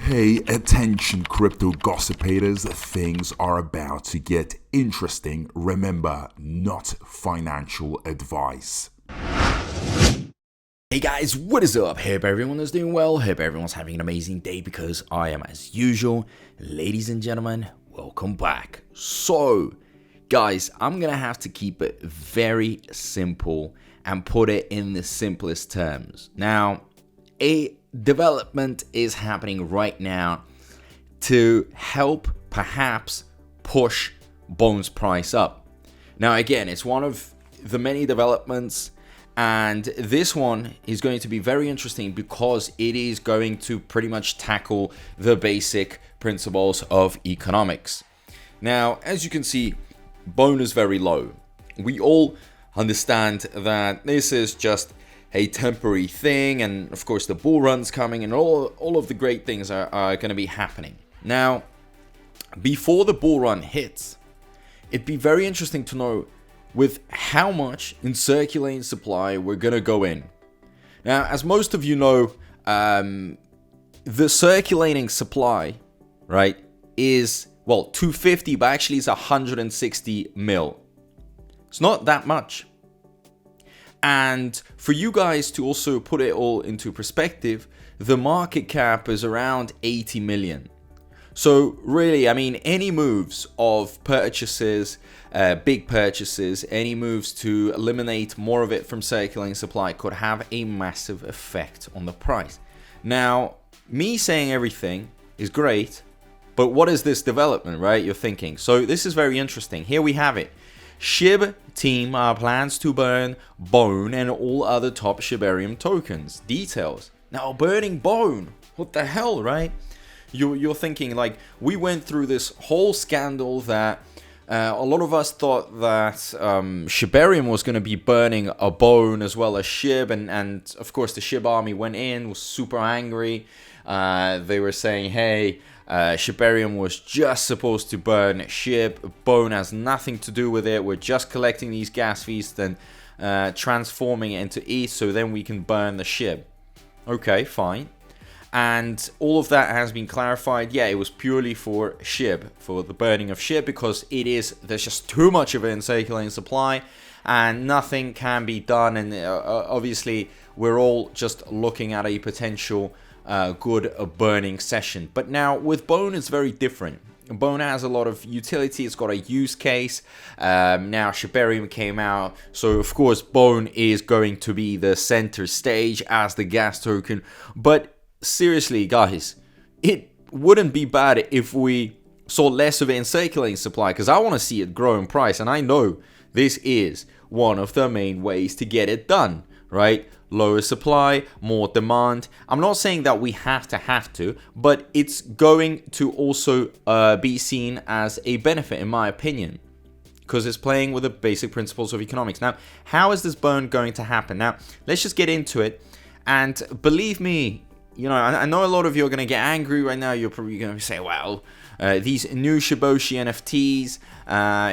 Hey, attention crypto gossipators, things are about to get interesting. Remember, not financial advice. Hey guys, what is up? Hope everyone is doing well. Hope everyone's having an amazing day because I am as usual. Ladies and gentlemen, welcome back. So, guys, I'm gonna have to keep it very simple and put it in the simplest terms. Now, a development is happening right now to help perhaps push Bone's price up. Now, again, it's one of the many developments, and this one is going to be very interesting because it is going to pretty much tackle the basic principles of economics. Now, as you can see, Bone is very low. We all understand that this is just a temporary thing, and of course the bull run's coming, and all of the great things are going to be happening. Now, before the bull run hits, it'd be very interesting to know with how much in circulating supply we're going to go in. Now, as most of you know, the circulating supply, right, is, well, 250, but actually it's 160 mil. It's not that much. And for you guys to also put it all into perspective, the market cap is around 80 million. So really, I mean, any moves of purchases, big purchases, any moves to eliminate more of it from circulating supply could have a massive effect on the price. Now, me saying everything is great, but what is this development, right? You're thinking. So this is very interesting. Here we have it. SHIB team plans to burn Bone and all other top SHIBARIUM tokens. Details. Now, burning Bone, what the hell, right? You're thinking, like, we went through this whole scandal that a lot of us thought that SHIBARIUM was going to be burning a Bone as well as SHIB, and of course the SHIB army went in, was super angry. They were saying, hey, SHIBARIUM was just supposed to burn SHIB. Bone has nothing to do with it. We're just collecting these gas fees and transforming it into ETH so then we can burn the SHIB. Okay, fine. And all of that has been clarified. Yeah, it was purely for SHIB, for the burning of SHIB, because there's just too much of it in circulating supply and nothing can be done. And obviously, we're all just looking at a potential good burning session. But now with Bone, it's very different. Bone has a lot of utility. It's got a use case. Now SHIBARIUM came out, so of course Bone is going to be the center stage as the gas token. But seriously, guys, it wouldn't be bad if we saw less of it in circulating supply, because I want to see it grow in price, and I know this is one of the main ways to get it done, right? Lower supply, more demand. I'm not saying that we have to, but it's going to also be seen as a benefit, in my opinion, because it's playing with the basic principles of economics. Now, how is this burn going to happen? Now, let's just get into it. And believe me, you know, I know a lot of you are going to get angry right now. You're probably going to say, well, these new Shiboshi NFTs,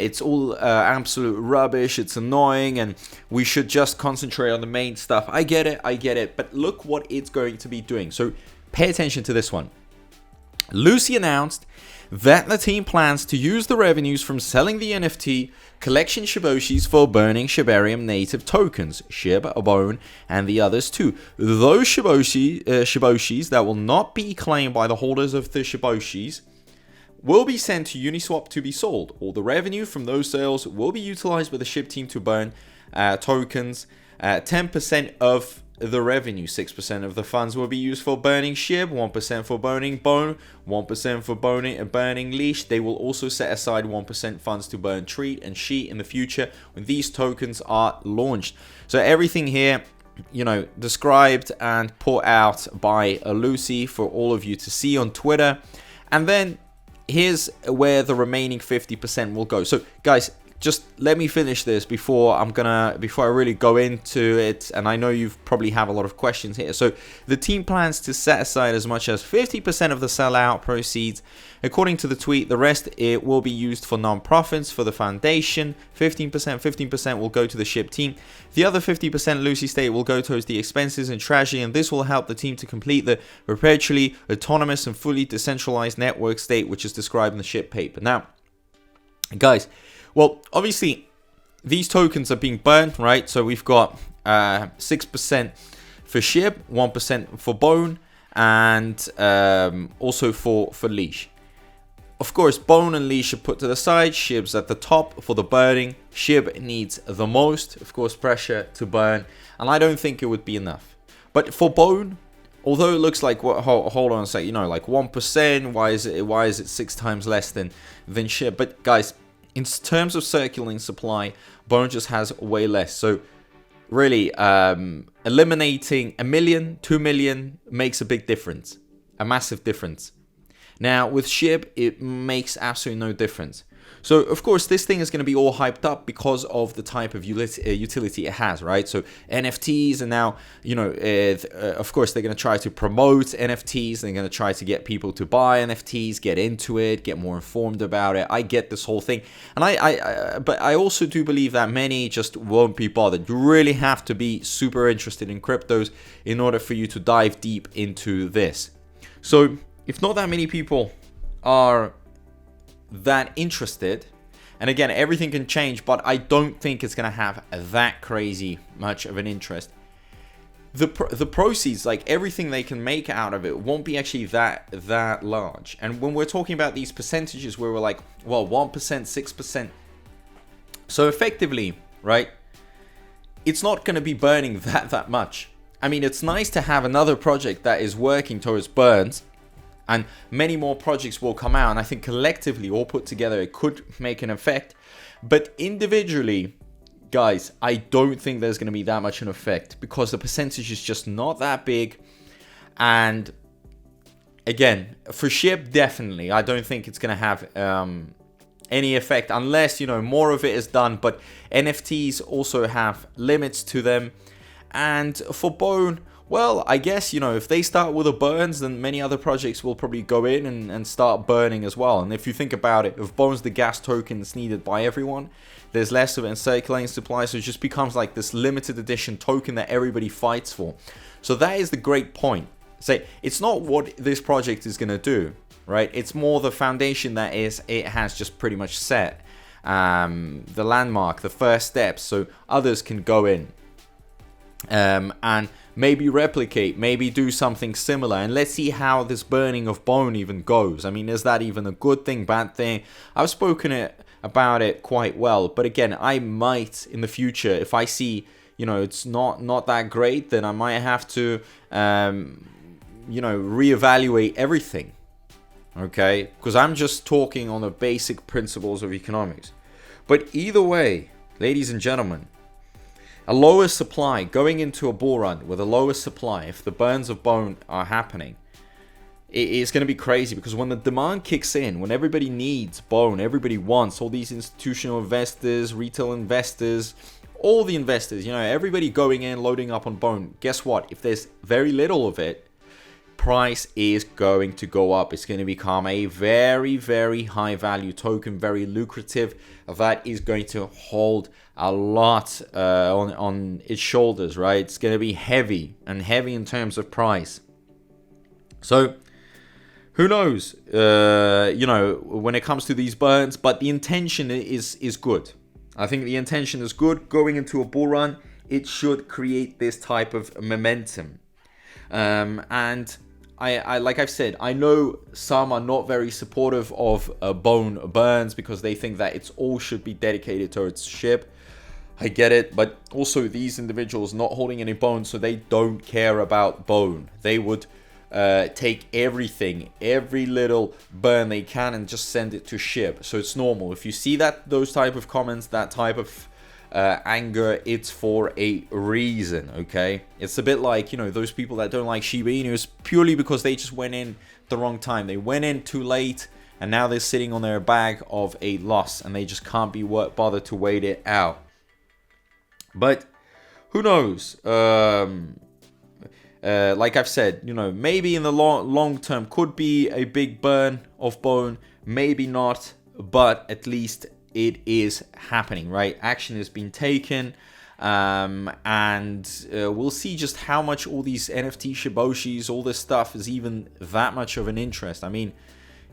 it's all absolute rubbish, it's annoying, and we should just concentrate on the main stuff. I get it, but look what it's going to be doing. So pay attention to this one. Lucy announced that the team plans to use the revenues from selling the NFT collection Shiboshis for burning SHIBARIUM native tokens, SHIB, Bone, and the others too. Those Shiboshis that will not be claimed by the holders of the Shiboshis will be sent to Uniswap to be sold. All the revenue from those sales will be utilized by the SHIB team to burn tokens. 10% of the revenue, 6% of the funds will be used for burning SHIB, 1% for burning Bone, 1% for burning Leash. They will also set aside 1% funds to burn Treat and Sheet in the future when these tokens are launched. So everything here, you know, described and put out by Lucy for all of you to see on Twitter. And then here's where the remaining 50% will go. So guys, just let me finish this before I really go into it, and I know you probably have a lot of questions here. So the team plans to set aside as much as 50% of the sellout proceeds. According to the tweet, the rest it will be used for non-profits for the foundation. 15% will go to the SHIB team. The other 50%, Lucy stated, will go towards the expenses and treasury, and this will help the team to complete the perpetually autonomous and fully decentralized network state, which is described in the SHIB paper. Now, guys, well, obviously, these tokens are being burned, right? So we've got 6% for SHIB, 1% for Bone, and also for Leash. Of course, Bone and Leash are put to the side. SHIB's at the top for the burning. SHIB needs the most, of course, pressure to burn, and I don't think it would be enough. But for Bone, although it looks like hold on a sec, like 1%, why is it 6 times less than SHIB? But guys, in terms of circulating supply, Bone just has way less. So really, eliminating 1 million, 2 million makes a big difference, a massive difference. Now with SHIB, it makes absolutely no difference. So of course, this thing is going to be all hyped up because of the type of utility it has, right? So NFTs, and now, of course, they're going to try to promote NFTs. They're going to try to get people to buy NFTs, get into it, get more informed about it. I get this whole thing, and but I also do believe that many just won't be bothered. You really have to be super interested in cryptos in order for you to dive deep into this. So if not that many people are that interested, and again, everything can change, but I don't think it's gonna have that crazy much of an interest. The proceeds, like everything they can make out of it, won't be actually that large. And when we're talking about these percentages where we're like, well, 1%, 6%, so effectively, right, it's not going to be burning that much. I mean, it's nice to have another project that is working towards burns, and many more projects will come out, and I think collectively, all put together, it could make an effect. But individually, guys, I don't think there's going to be that much an effect because the percentage is just not that big. And again, for SHIB, definitely, I don't think it's going to have any effect unless, more of it is done. But NFTs also have limits to them. And for Bone, well, I guess, if they start with the burns, then many other projects will probably go in and start burning as well. And if you think about it, if Bone's the gas token that's needed by everyone, there's less of it in circulating supply, so it just becomes like this limited edition token that everybody fights for. So that is the great point. Say, it's not what this project is going to do, right? It's more the foundation that it has just pretty much set. The landmark, the first steps, so others can go in. And maybe replicate, maybe do something similar, and let's see how this burning of Bone even goes. I mean, is that even a good thing, bad thing? I've spoken about it quite well, but again, I might in the future, if I see, it's not that great, then I might have to, reevaluate everything, okay? Because I'm just talking on the basic principles of economics. But either way, ladies and gentlemen, a lower supply, going into a bull run with a lower supply, if the burns of Bone are happening, it's going to be crazy, because when the demand kicks in, when everybody needs Bone, everybody wants, all these institutional investors, retail investors, all the investors, everybody going in, loading up on Bone, guess what? If there's very little of it, price is going to go up. It's going to become a very, very high value token, very lucrative. That is going to hold a lot on its shoulders, right? It's going to be heavy, and heavy in terms of price. So who knows, when it comes to these burns, but the intention is good. I think the intention is good. Going into a bull run, it should create this type of momentum. And I like I've said, I know some are not very supportive of Bone burns because they think that it's all should be dedicated towards SHIB. I get it, but also these individuals not holding any Bone, so they don't care about Bone. They would take everything, every little burn they can, and just send it to SHIB. So it's normal. If you see those type of comments, that type of anger, it's for a reason, okay? It's a bit like, those people that don't like Shiba Inu, purely because they just went in the wrong time. They went in too late, and now they're sitting on their bag of a loss, and they just can't be bothered to wait it out. But who knows? Like I've said, you know, maybe in the long term could be a big burn of bone, maybe not, but at least it is happening, right? Action has been taken, and we'll see just how much all these NFT Shiboshis, all this stuff is even that much of an interest. I mean,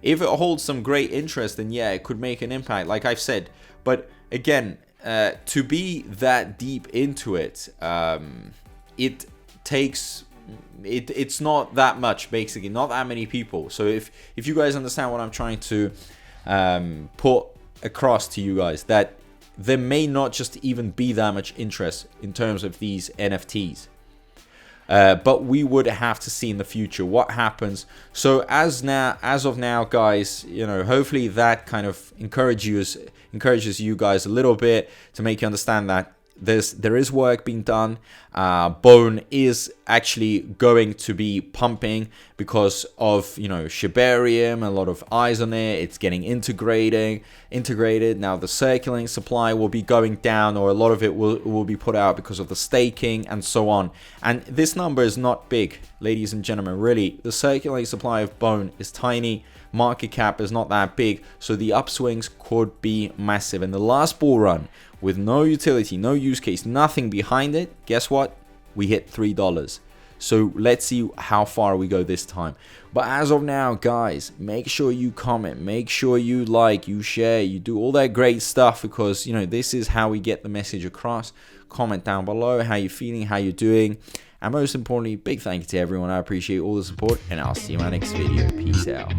if it holds some great interest, then yeah, it could make an impact, like I've said. But again, to be that deep into it, it takes... It's not that much, basically, not that many people. So if you guys understand what I'm trying to put across to you guys, that there may not just even be that much interest in terms of these NFTs, but we would have to see in the future what happens. So as of now, guys, you know, hopefully that kind of encourages you guys a little bit, to make you understand that there is work being done. Bone is actually going to be pumping because of, you know, SHIBARIUM, a lot of eyes on it. It's getting integrated. Now the circulating supply will be going down, or a lot of it will be put out because of the staking and so on. And this number is not big, ladies and gentlemen. Really, the circulating supply of Bone is tiny. Market cap is not that big, so the upswings could be massive. And the last bull run, with no utility, no use case, nothing behind it, guess what? We hit $3. So let's see how far we go this time. But as of now, guys, make sure you comment, make sure you like, you share, you do all that great stuff, because, you know, this is how we get the message across. Comment down below how you're feeling, how you're doing. And most importantly, big thank you to everyone. I appreciate all the support, and I'll see you in my next video. Peace out.